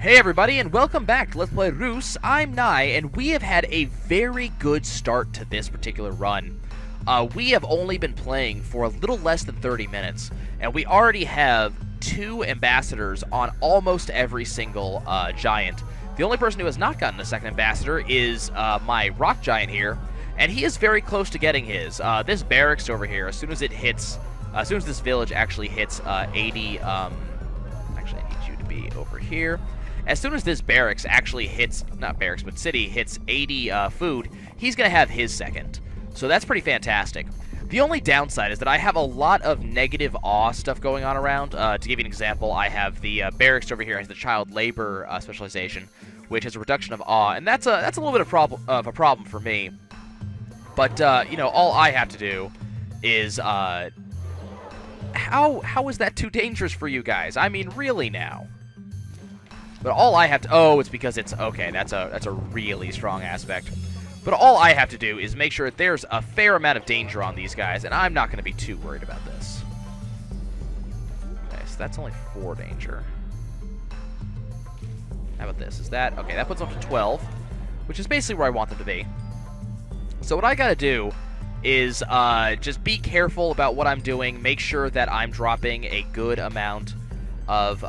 Hey everybody, and welcome back to Let's Play Reus. I'm Nye, and we have had a very good start to this particular run. We have only been playing for a little less than 30 minutes, and we already have 2 ambassadors on almost every single giant. The only person who has not gotten a second ambassador is my rock giant here, and he is very close to getting his. This barracks over here, as soon as this village actually hits 80, actually I need you to be over here. As soon as this barracks actually hits, not barracks, but city hits 80 food, he's going to have his second. So that's pretty fantastic. The only downside is that I have a lot of negative awe stuff going on around. To give you an example, I have the barracks over here has the child labor specialization, which has a reduction of awe, and that's a little bit of a problem for me. But you know, all I have to do is how is that too dangerous for you guys? I mean, really now. But all I have to... Oh, it's because it's... Okay, that's a really strong aspect. But all I have to do is make sure that there's a fair amount of danger on these guys, and I'm not going to be too worried about this. Okay, so that's only 4 danger. How about this? Is that... Okay, that puts them up to 12, which is basically where I want them to be. So what I got to do is just be careful about what I'm doing, make sure that I'm dropping a good amount of...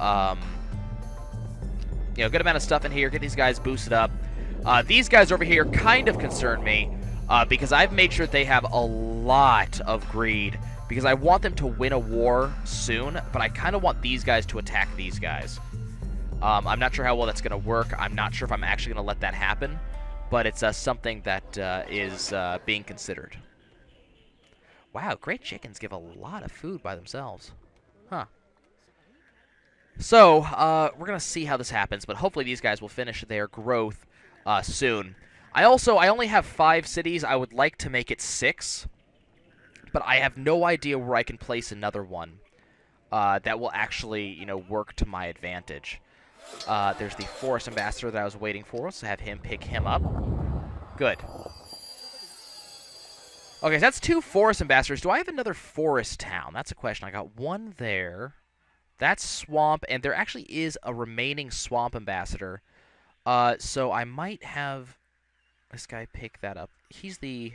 you know, good amount of stuff in here, get these guys boosted up. These guys over here kind of concern me, because I've made sure they have a lot of greed, because I want them to win a war soon, but I kind of want these guys to attack these guys. I'm not sure how well that's going to work. I'm not sure if I'm actually going to let that happen, but it's something that is being considered. Wow, great chickens give a lot of food by themselves. Huh. So, we're going to see how this happens, but hopefully these guys will finish their growth soon. I only have 5 cities. I would like to make it 6, but I have no idea where I can place another one that will actually, you know, work to my advantage. There's the forest ambassador that I was waiting for, so have him pick him up. Good. Okay, so that's 2 forest ambassadors. Do I have another forest town? That's a question. I got 1 there. That's swamp, and there actually is a remaining swamp ambassador. So I might have this guy pick that up. He's the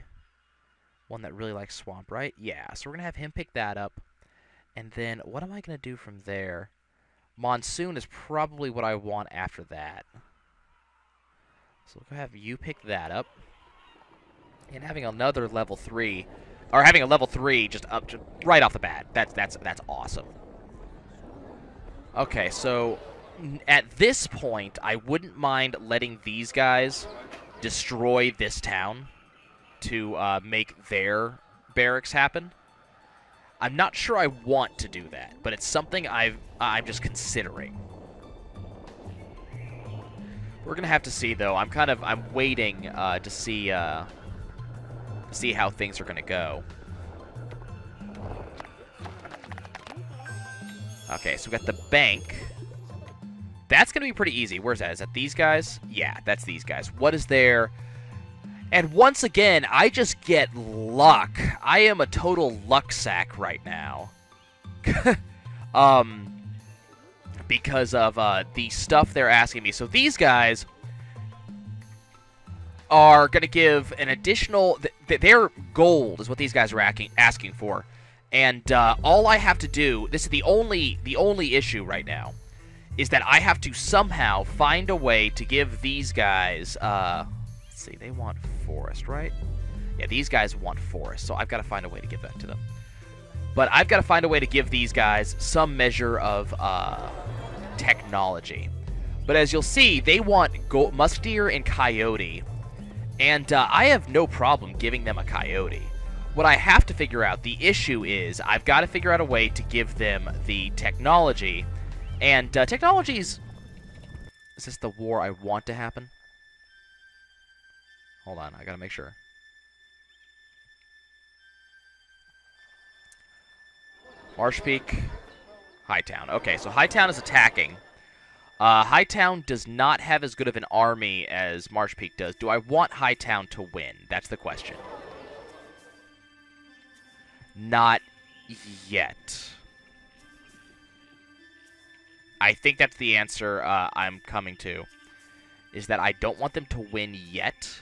one that really likes swamp, right? Yeah, so we're going to have him pick that up. And then what am I going to do from there? Monsoon is probably what I want after that. So we'll have you pick that up. And having another level 3, or having a level 3 just up to, right off the bat. That's awesome. Okay, so at this point, I wouldn't mind letting these guys destroy this town to make their barracks happen. I'm not sure I want to do that, but it's something I'm just considering. We're gonna have to see, though. I'm waiting to see how things are gonna go. Okay, so we got the bank. That's going to be pretty easy. Where's that? Is that these guys? Yeah, that's these guys. What is there? And once again, I just get luck. I am a total luck sack right now. Because of the stuff they're asking me. So these guys are going to give an additional... Their gold is what these guys are asking for. And all I have to do, this is the only issue right now, is that I have to somehow find a way to give these guys, let's see, they want forest, right? Yeah, these guys want forest, so I've got to find a way to give that to them. But I've got to find a way to give these guys some measure of technology. But as you'll see, they want musk deer and coyote, and I have no problem giving them a coyote. What I have to figure out, the issue is, I've got to figure out a way to give them the technology. And technologies... Is this the war I want to happen? Hold on, I gotta make sure. Marsh Peak, Hightown. Okay, so Hightown is attacking. Hightown does not have as good of an army as Marsh Peak does. Do I want Hightown to win? That's the question. Not yet. I think that's the answer I'm coming to. Is that I don't want them to win yet.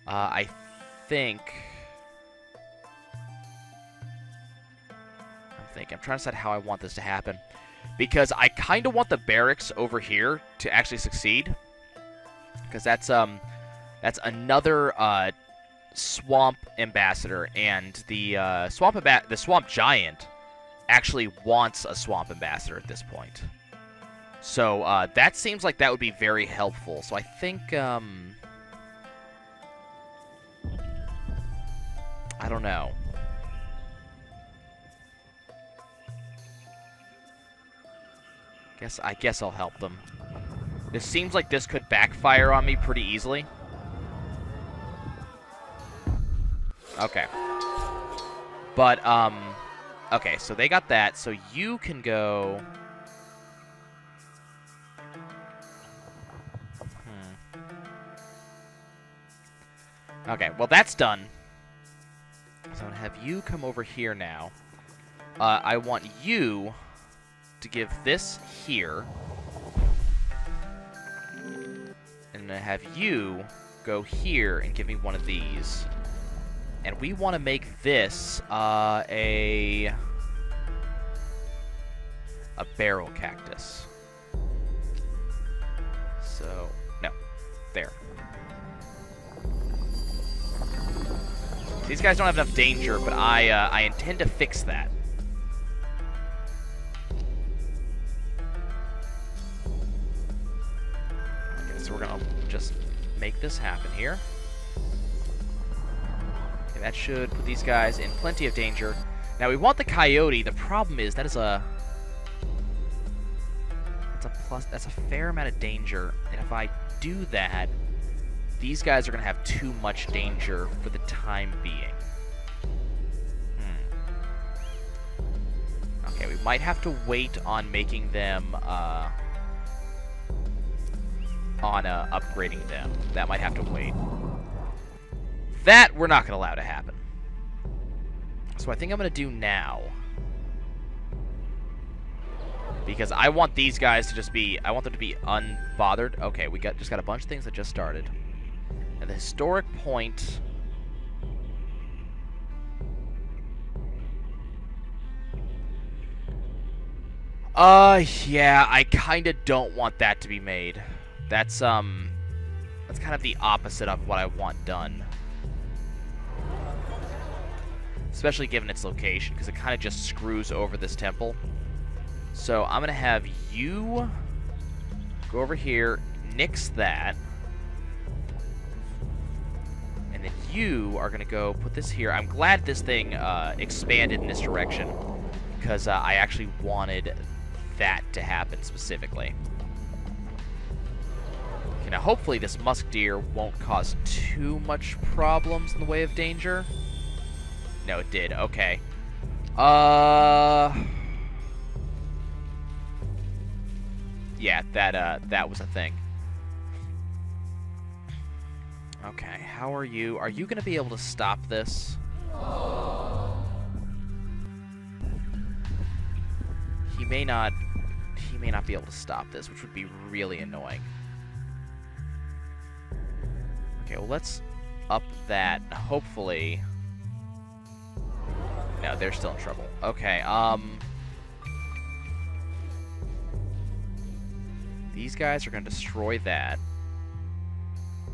I think... I'm trying to decide how I want this to happen. Because I kind of want the barracks over here to actually succeed. Because that's another swamp ambassador, and the swamp giant actually wants a swamp ambassador at this point. So that seems like that would be very helpful. So I think I don't know. I guess I'll help them. This seems like this could backfire on me pretty easily. Okay. But, okay, so they got that. So you can go... Okay, well, that's done. So I'm going to have you come over here now. I want you to give this here. And I have you go here and give me one of these. And we want to make this a barrel cactus. So, no. There. These guys don't have enough danger, but I intend to fix that. Okay, so we're gonna just make this happen here. Okay, that should put these guys in plenty of danger. Now we want the coyote. The problem is that's a fair amount of danger, and if I do that, these guys are going to have too much danger for the time being. Okay, we might have to wait on making them, upgrading them. That might have to wait. That we're not going to allow to happen. So I think I'm going to do now. Because I want these guys to just be, I want them to be unbothered. Okay, we just got a bunch of things that just started. And the historic point... yeah, I kind of don't want that to be made. That's kind of the opposite of what I want done. Especially given its location, because it kind of just screws over this temple. So I'm going to have you go over here, nix that. And then you are going to go put this here. I'm glad this thing expanded in this direction, because I actually wanted that to happen specifically. Okay, now hopefully this musk deer won't cause too much problems in the way of danger. No, it did. Okay. Yeah, that was a thing. Okay, how are you? Are you going to be able to stop this? He may not be able to stop this, which would be really annoying. Okay, well, let's up that. Hopefully... No, they're still in trouble. Okay, these guys are going to destroy that,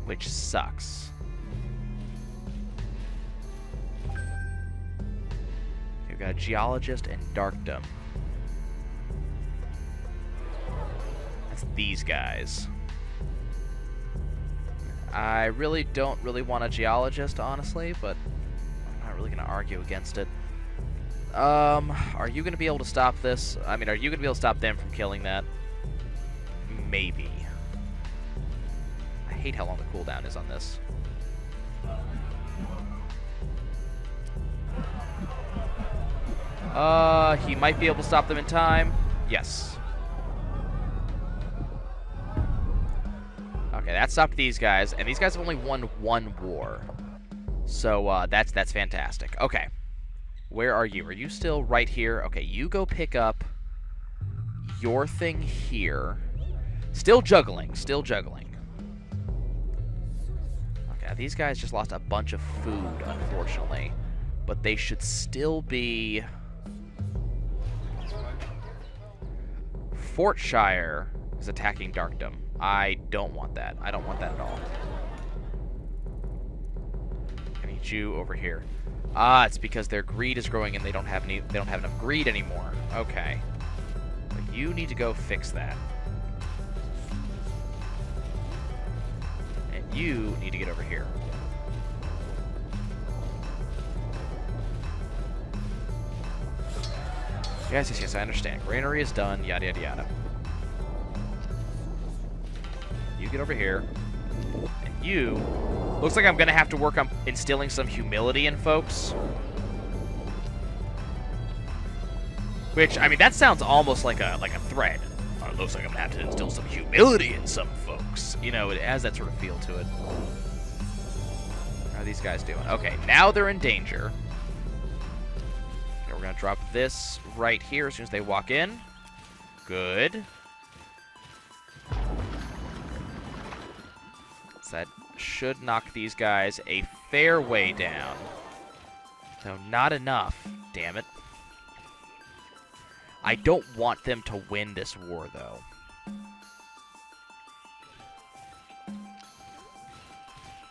which sucks. We've got a geologist and darkdom. That's these guys. I really don't want a geologist, honestly, but I'm not really going to argue against it. Are you going to be able to stop this? I mean, are you going to be able to stop them from killing that? Maybe. I hate how long the cooldown is on this. He might be able to stop them in time. Yes. Okay, that stopped these guys, and these guys have only won one war. So, that's fantastic. Okay. Where are you? Are you still right here? Okay, you go pick up your thing here. Still juggling, still juggling. Okay, these guys just lost a bunch of food, unfortunately. But they should still be... Fortshire is attacking Darkdom. I don't want that. I don't want that at all. I need you over here. Ah, it's because their greed is growing and they don't have enough greed anymore. Okay. But you need to go fix that. And you need to get over here. Yes, yes, yes, I understand. Granary is done, yada, yada, yada. You get over here. And you... Looks like I'm going to have to work on instilling some humility in folks. Which, I mean, that sounds almost like a threat. Or it looks like I'm going to have to instill some humility in some folks. You know, it has that sort of feel to it. How are these guys doing? Okay, now they're in danger. We're going to drop this right here as soon as they walk in. Good. So that should knock these guys a fair way down. Though not enough. Damn it. I don't want them to win this war, though.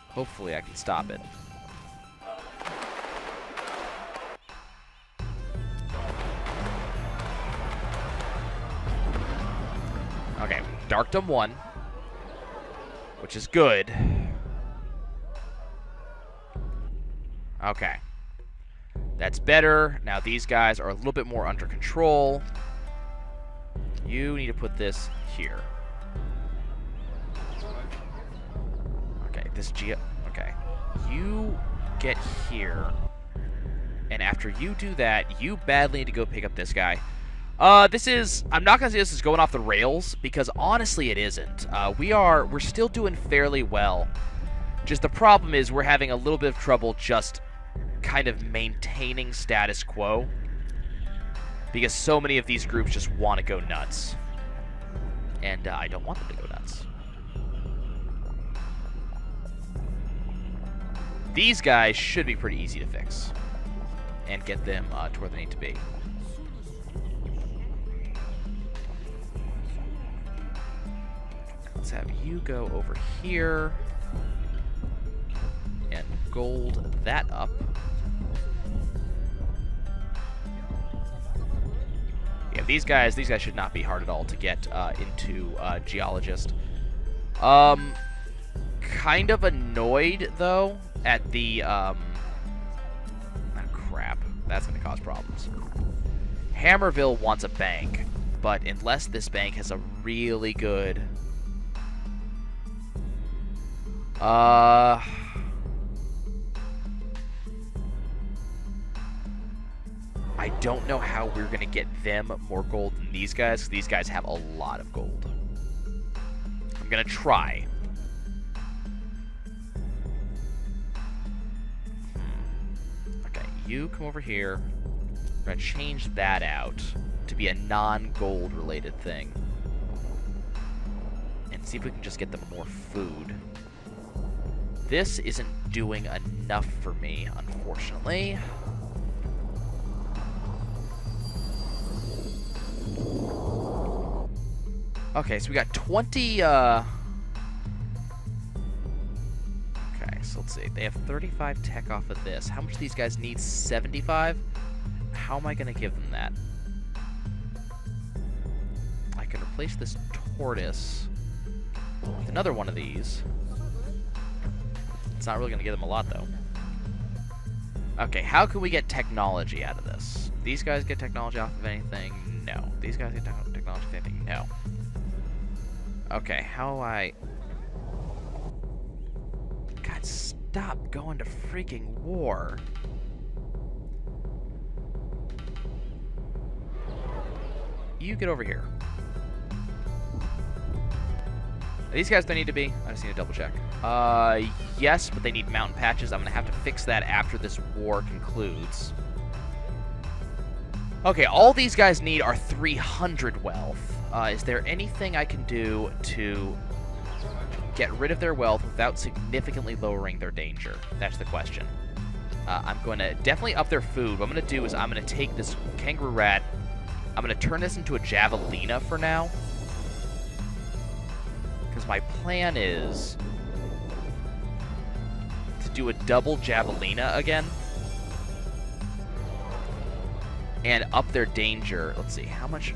Hopefully I can stop it. Okay, Darkdom won, which is good. Okay. That's better. Now these guys are a little bit more under control. You need to put this here. Okay, okay. You get here. And after you do that, you badly need to go pick up this guy. I'm not going to say this is going off the rails, because honestly it isn't. We're still doing fairly well. Just the problem is we're having a little bit of trouble just kind of maintaining status quo, because so many of these groups just want to go nuts. And I don't want them to go nuts. These guys should be pretty easy to fix and get them to where they need to be. Let's have you go over here and gold that up. Yeah, these guys should not be hard at all to get into Geologist. Kind of annoyed though at the oh crap, that's gonna cause problems. Hammerville wants a bank, but unless this bank has a really good I don't know how we're going to get them more gold than these guys, because these guys have a lot of gold. I'm going to try. Okay, you come over here. We're going to change that out to be a non-gold related thing. And see if we can just get them more food. This isn't doing enough for me, unfortunately. Okay, so we got 20, Okay, so let's see. They have 35 tech off of this. How much do these guys need? 75? How am I going to give them that? I can replace this tortoise with another one of these. It's not really going to give them a lot, though. Okay, how can we get technology out of this? These guys get technology off of anything? No. These guys get technology off of anything? No. Okay, how do I... God, stop going to freaking war. You get over here. These guys don't need to be. I just need to double check. Yes, but they need mountain patches. I'm going to have to fix that after this war concludes. Okay, all these guys need are 300 wealth. Is there anything I can do to get rid of their wealth without significantly lowering their danger? That's the question. I'm going to definitely up their food. What I'm going to do is I'm going to take this kangaroo rat. I'm going to turn this into a javelina for now. Because my plan is to do a double javelina again. And up their danger. Let's see, how much,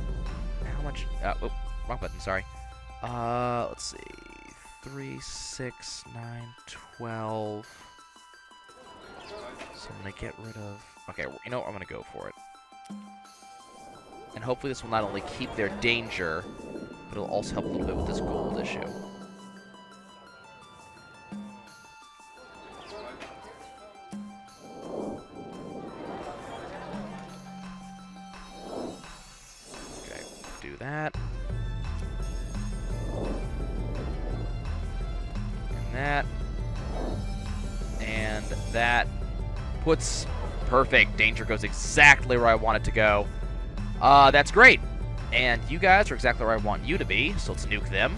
oh, wrong button, sorry. Let's see, 3, 6, 9, 12. So I'm gonna get rid of, okay, you know what, I'm gonna go for it. And hopefully this will not only keep their danger, but it'll also help a little bit with this gold issue. That. And that. And that puts perfect. Danger goes exactly where I want it to go. That's great. And you guys are exactly where I want you to be, so let's nuke them.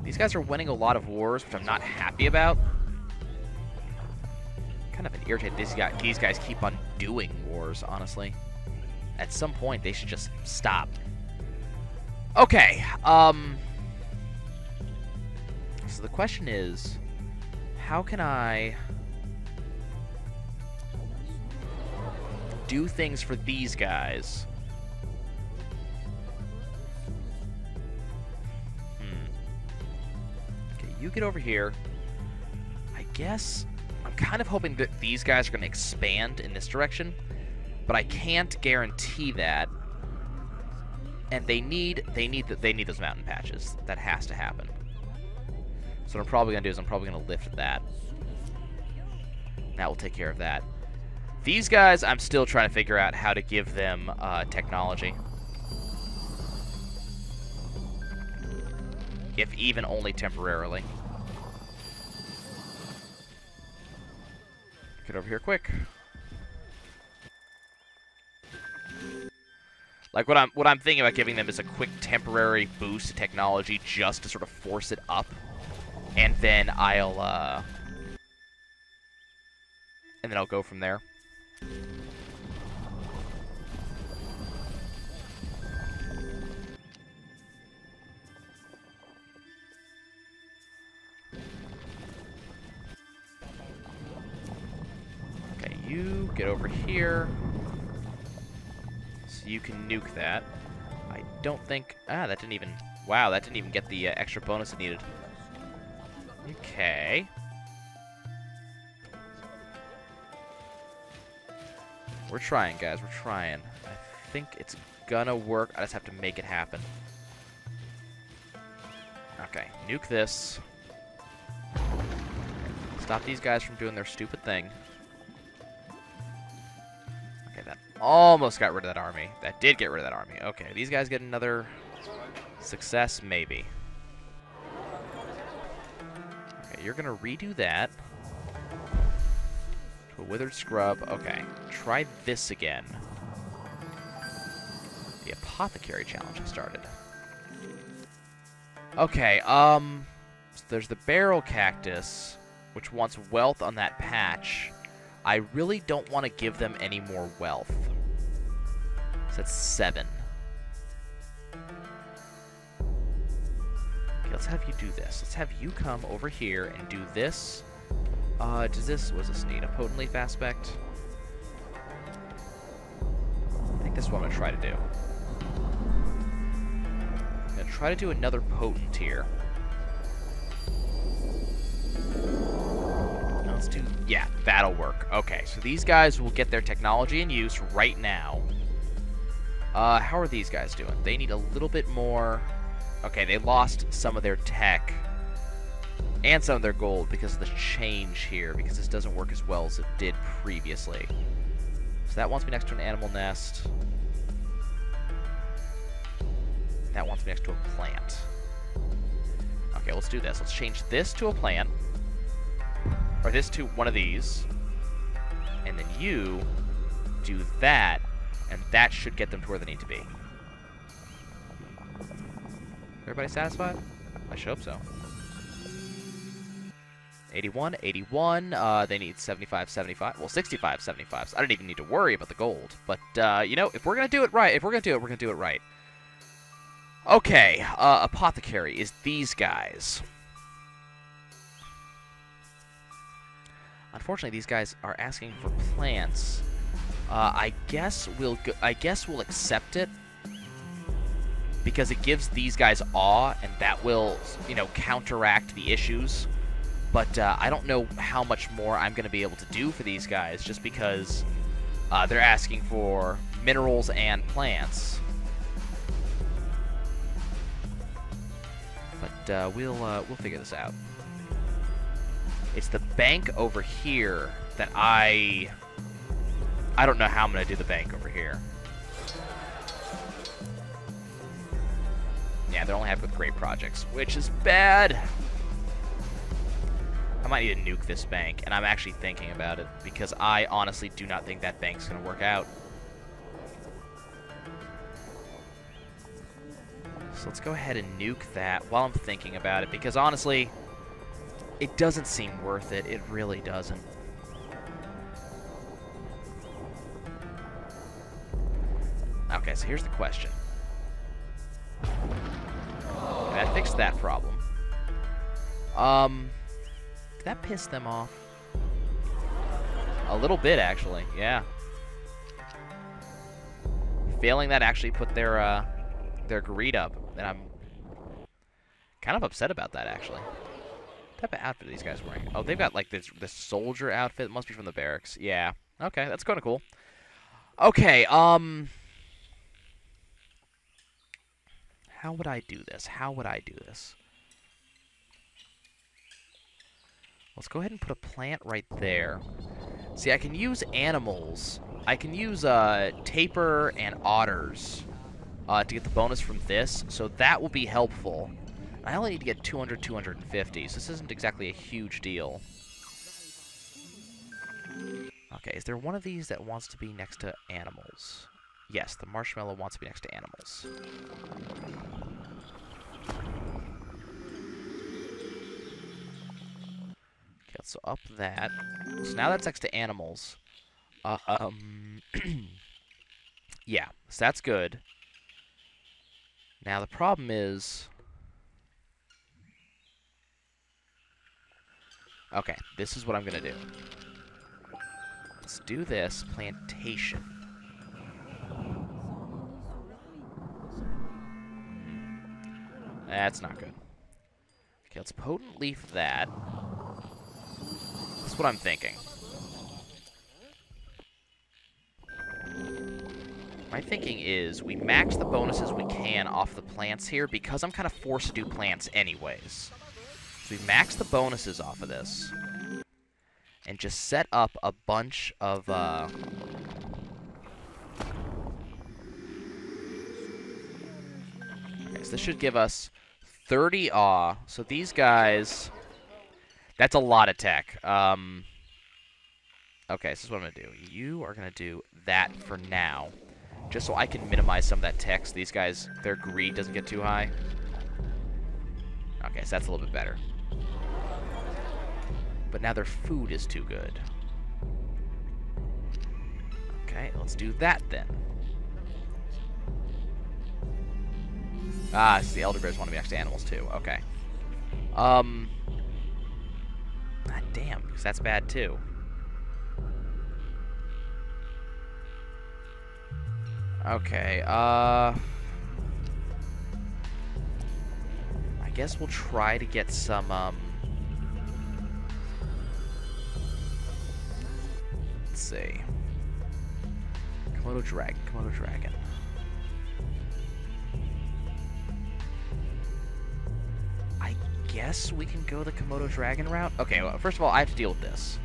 These guys are winning a lot of wars, which I'm not happy about. Kind of an irritated these guys keep on doing wars, honestly. At some point, they should just stop. Okay, so the question is, how can I do things for these guys? Okay, you get over here. I guess I'm kind of hoping that these guys are going to expand in this direction, but I can't guarantee that. And they need those mountain patches. That has to happen. So what I'm probably going to do is I'm probably going to lift that. That will take care of that. These guys, I'm still trying to figure out how to give them technology. If even only temporarily. Get over here quick. Like what I'm thinking about giving them is a quick temporary boost to technology just to sort of force it up. And then I'll go from there. Okay, you get over here. So you can nuke that. I don't think... that didn't even... Wow, that didn't even get the extra bonus it needed. Okay. We're trying, guys. We're trying. I think it's gonna work. I just have to make it happen. Okay, nuke this. Stop these guys from doing their stupid thing. Okay, that almost got rid of that army. That did get rid of that army. Okay, these guys get another success, maybe. Okay, you're gonna redo that. To a withered scrub. Okay, try this again. The apothecary challenge has started. Okay, so there's the barrel cactus, which wants wealth on that patch. I really don't want to give them any more wealth. So that's 7. Okay, let's have you do this. Let's have you come over here and do this. What does this need? A potent leaf aspect? I think this is what I'm going to try to do. I'm going to try to do another potent here. Let's do... Yeah, that'll work. Okay, so these guys will get their technology in use right now. How are these guys doing? They need a little bit more... Okay, they lost some of their tech. And some of their gold because of the change here, because this doesn't work as well as it did previously. So that wants me next to an animal nest. That wants me next to a plant. Okay, let's do this. Let's change this to a plant. Or this to one of these. And then you do that, and that should get them to where they need to be. Everybody satisfied? I should hope so. 81, 81. They need 75, 75. Well, 65, 75. So I don't even need to worry about the gold. But, you know, if we're going to do it right, we're going to do it right. Okay, Apothecary is these guys. Unfortunately, these guys are asking for plants. I guess we'll accept it because it gives these guys awe, and that will, you know, counteract the issues. But I don't know how much more I'm going to be able to do for these guys, just because they're asking for minerals and plants. But we'll figure this out. It's the bank over here that I don't know how I'm going to do the bank over here. Yeah, they're only happy with great projects, which is bad. I might need to nuke this bank, and I'm actually thinking about it, because I honestly do not think that bank's going to work out. So let's go ahead and nuke that while I'm thinking about it, because honestly, it doesn't seem worth it. It really doesn't. Okay, so here's the question. Okay, that fixed that problem. Did that piss them off? A little bit, actually. Yeah. Failing that actually put their greed up, and I'm kind of upset about that, actually. What type of outfit are these guys wearing? Oh, they've got, like, this soldier outfit. It must be from the barracks. Yeah. Okay, that's kind of cool. Okay, how would I do this? How would I do this? Let's go ahead and put a plant right there. See, I can use animals. I can use tapir and otters to get the bonus from this, so that will be helpful. I only need to get 200, 250, so this isn't exactly a huge deal. Okay, is there one of these that wants to be next to animals? Yes, the marshmallow wants to be next to animals. Okay, so up that. So now that's next to animals. Yeah, so that's good. Now the problem is... Okay, this is what I'm going to do. Let's do this plantation. That's not good. Okay, let's potent leaf that. That's what I'm thinking. My thinking is we max the bonuses we can off the plants here because I'm kind of forced to do plants anyways. So we max the bonuses off of this. And just set up a bunch of, okay, so this should give us 30 awe. So these guys, that's a lot of tech. Okay, so this is what I'm going to do. You are going to do that for now. Just so I can minimize some of that tech so these guys, their greed doesn't get too high. Okay, so that's a little bit better. But now their food is too good. Okay, let's do that then. Ah, so the elder bears want to be next to animals too. Okay. God damn, because that's bad too. Okay, I guess we'll try to get some, let's see. Komodo dragon, Komodo dragon. I guess we can go the Komodo dragon route? Okay, well, first of all, I have to deal with this.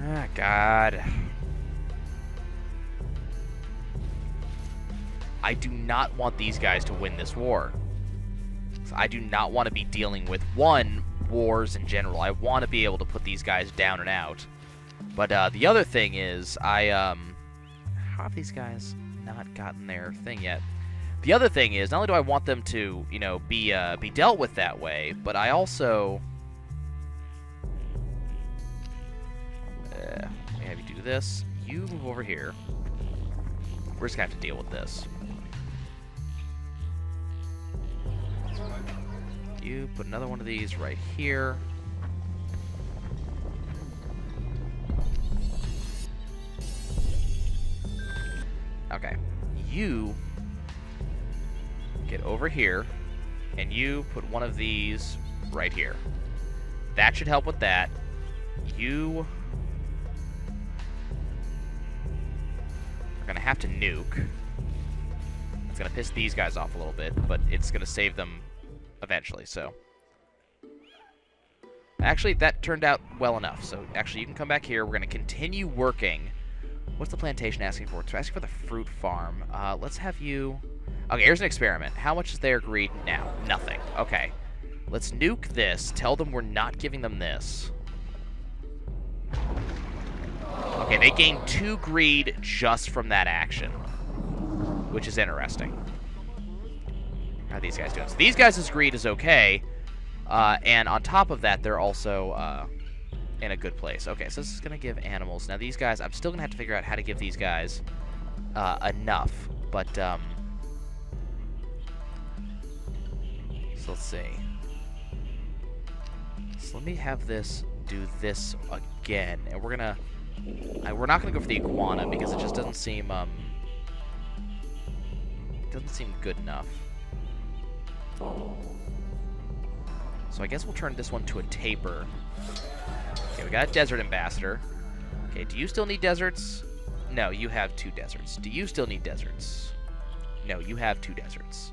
Ah, God. I do not want these guys to win this war. I do not want to be dealing with, one, wars in general. I want to be able to put these guys down and out. But the other thing is, how have these guys not gotten their thing yet? The other thing is, not only do I want them to, you know, be dealt with that way, but I also... let me have you do this. You move over here. We're just going to have to deal with this. You put another one of these right here. Okay. You get over here, and you put one of these right here. That should help with that. You are going to have to nuke. It's going to piss these guys off a little bit, but it's going to save them eventually, so... Actually, that turned out well enough, so actually you can come back here. We're going to continue working. What's the plantation asking for? It's asking for the fruit farm. Let's have you... Okay, here's an experiment. How much is their greed now? Nothing. Okay. Let's nuke this. Tell them we're not giving them this. Okay, they gained 2 greed just from that action, which is interesting. How are these guys doing? So these guys' greed is okay, and on top of that, they're also in a good place. Okay, so this is going to give animals. Now these guys, I'm still going to have to figure out how to give these guys enough, but so let's see. So let me have this do this again, and we're not gonna go for the iguana because it just doesn't seem good enough. So I guess we'll turn this one to a tapir. Okay, we got a desert ambassador. Okay, do you still need deserts? No, you have 2 deserts. Do you still need deserts? No, you have 2 deserts.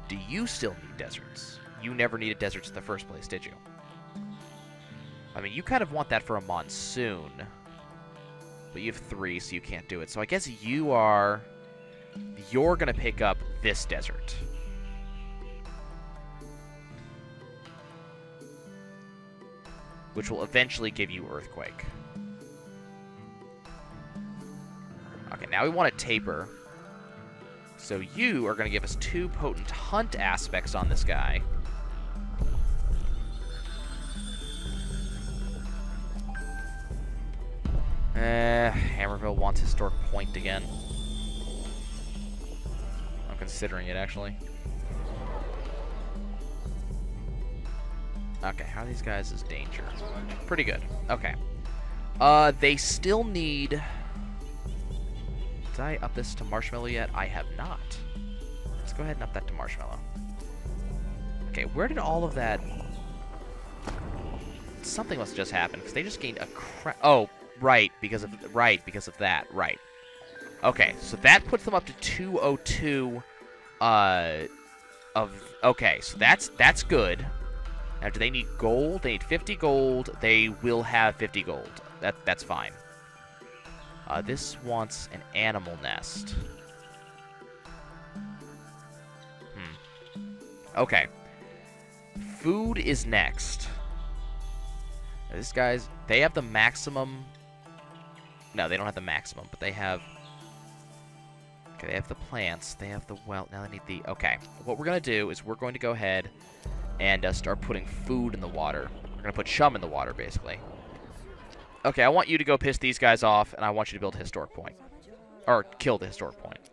Do you still need deserts? You never needed deserts in the first place, did you? I mean, you kind of want that for a monsoon. But you have 3, so you can't do it. So I guess you're going to pick up this desert. Which will eventually give you earthquake. Okay, now we want a tapir. So you are going to give us 2 potent hunt aspects on this guy. Hammerville wants historic point again. I'm considering it, actually. Okay, how are these guys' danger? Pretty good. Okay. They still need... Did I up this to Marshmallow yet? I have not. Let's go ahead and up that to Marshmallow. Okay, where did all of that... Something must have just happened, because they just gained a crap... Oh, right, because of that, right. Okay, so that puts them up to 202, okay, so that's good. Now, do they need gold? They need 50 gold. They will have 50 gold. That's fine. This wants an animal nest. Okay. Food is next. Now, these guys, they have the maximum... No, they don't have the maximum, but they have... Okay, they have the plants. They have the... Well, now they need the... Okay. What we're going to do is we're going to go ahead and start putting food in the water. We're going to put chum in the water, basically. Okay, I want you to go piss these guys off, and I want you to build a historic point. Or kill the historic point.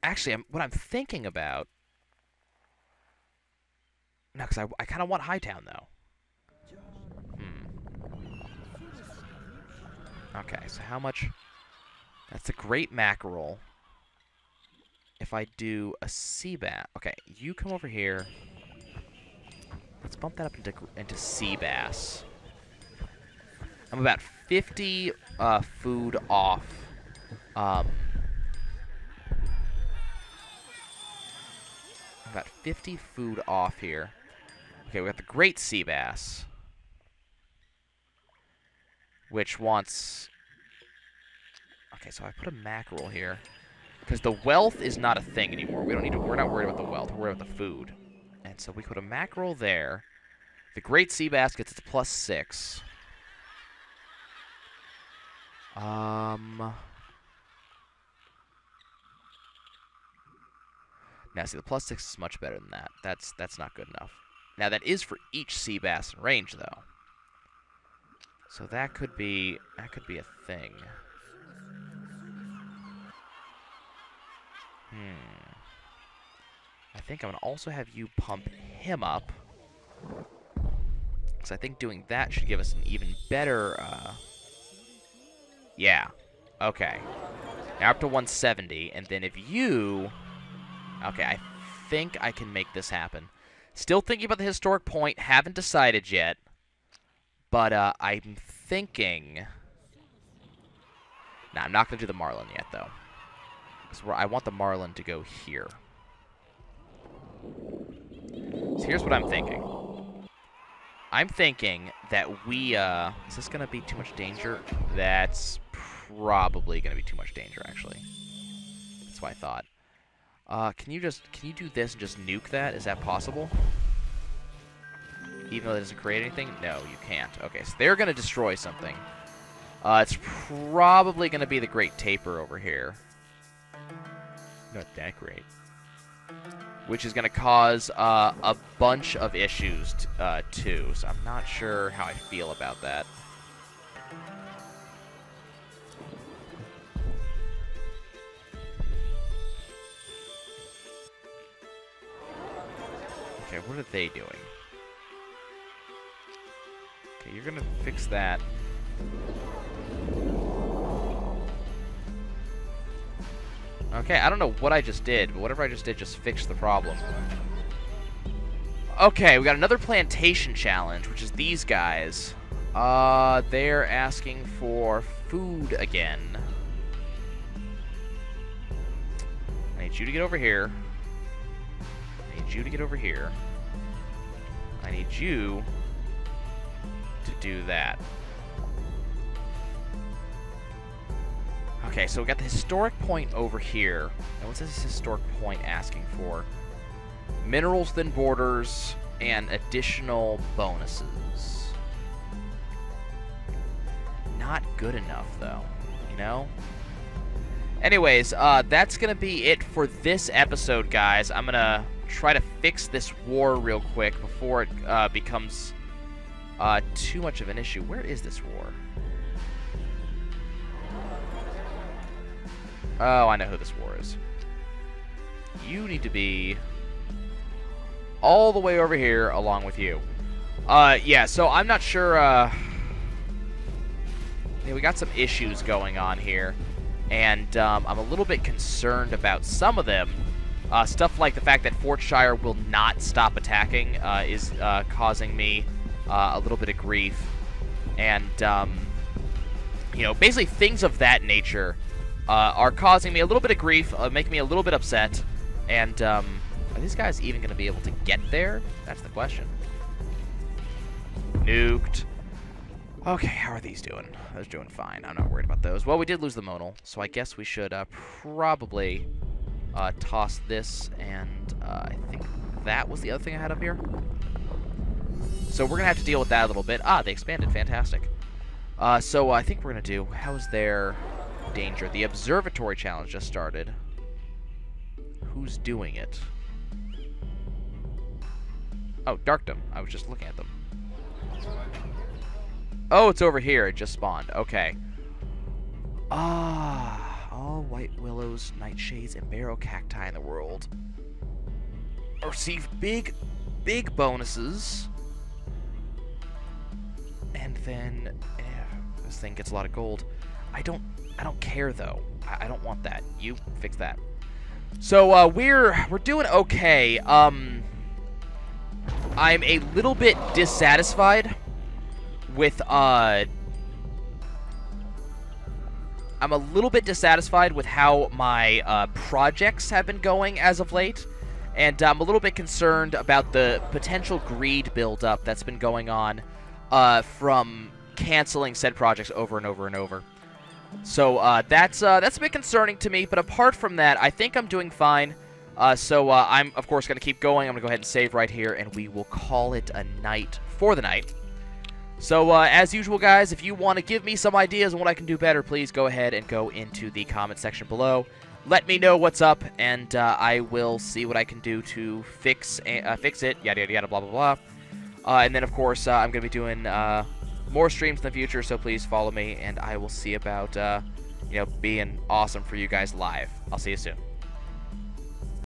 Actually, what I'm thinking about... No, because I kind of want Hightown, though. Okay, so how much... That's a great mackerel. If I do a sea bass... Okay, you come over here. Let's bump that up into sea bass. I'm about 50 food off. I'm about 50 food off here. Okay, we got the great sea bass, which wants... Okay, so I put a mackerel here. Because the wealth is not a thing anymore. We don't need to. We're not worried about the wealth. We're worried about the food. And so we put a mackerel there. The great sea bass gets its +6. Now, see, the +6 is much better than that. That's not good enough. Now, that is for each sea bass in range, though. So that could be a thing. I think I'm going to also have you pump him up. Because I think doing that should give us an even better... Yeah. Okay. Now up to 170, and then if you... Okay, I think I can make this happen. Still thinking about the historic point. Haven't decided yet. But I'm thinking... Nah, I'm not going to do the Marlin yet, though. Because I want the Marlin to go here. So here's what I'm thinking. I'm thinking that we... is this going to be too much danger? That's probably going to be too much danger, actually. That's what I thought. Can you do this and just nuke that? Is that possible? Even though it doesn't create anything? No, you can't. Okay, so they're going to destroy something. It's probably going to be the Great Taper over here. Not that great. Which is going to cause a bunch of issues, too. So I'm not sure how I feel about that. Okay, what are they doing? Okay, you're gonna fix that. Okay, I don't know what I just did, but whatever I just did just fixed the problem. Okay, we got another plantation challenge, which is these guys. They're asking for food again. I need you to get over here. I need you to get over here. I need you to do that. Okay, so we got the historic point over here. And what's this historic point asking for? Minerals thin borders and additional bonuses. Not good enough, though. You know? Anyways, that's going to be it for this episode, guys. I'm going to try to fix this war real quick before it becomes too much of an issue. Where is this war? Oh, I know who this war is. You need to be all the way over here along with you. Yeah, so I'm not sure... yeah, we got some issues going on here. And I'm a little bit concerned about some of them. Stuff like the fact that Fortshire will not stop attacking is causing me a little bit of grief. And, you know, basically things of that nature are causing me a little bit of grief, making me a little bit upset. And are these guys even going to be able to get there? That's the question. Nuked. Okay, how are these doing? They're doing fine. I'm not worried about those. Well, we did lose the modal, so I guess we should probably toss this, and I think that was the other thing I had up here. So we're going to have to deal with that a little bit. Ah, they expanded. Fantastic. So I think we're going to do... How is their danger? The observatory challenge just started. Who's doing it? Oh, Darkdom. I was just looking at them. Oh, it's over here. It just spawned. Okay. Ah, all white willows, nightshades, and barrow cacti in the world receive big bonuses. And then this thing gets a lot of gold. I don't care though. I don't want that. You fix that. So we're doing okay. I'm a little bit dissatisfied with I'm a little bit dissatisfied with how my projects have been going as of late, and I'm a little bit concerned about the potential greed buildup that's been going on from canceling said projects over and over and over. So that's a bit concerning to me, but apart from that, I think I'm doing fine. So I'm, of course, going to keep going. I'm going to go ahead and save right here, and we will call it a night for the night. So, as usual, guys, if you want to give me some ideas on what I can do better, please go ahead and go into the comment section below. Let me know what's up, and I will see what I can do to fix it, yada, yada, yada, blah, blah, blah. And then, of course, I'm going to be doing more streams in the future, so please follow me, and I will see about, you know, being awesome for you guys live. I'll see you soon.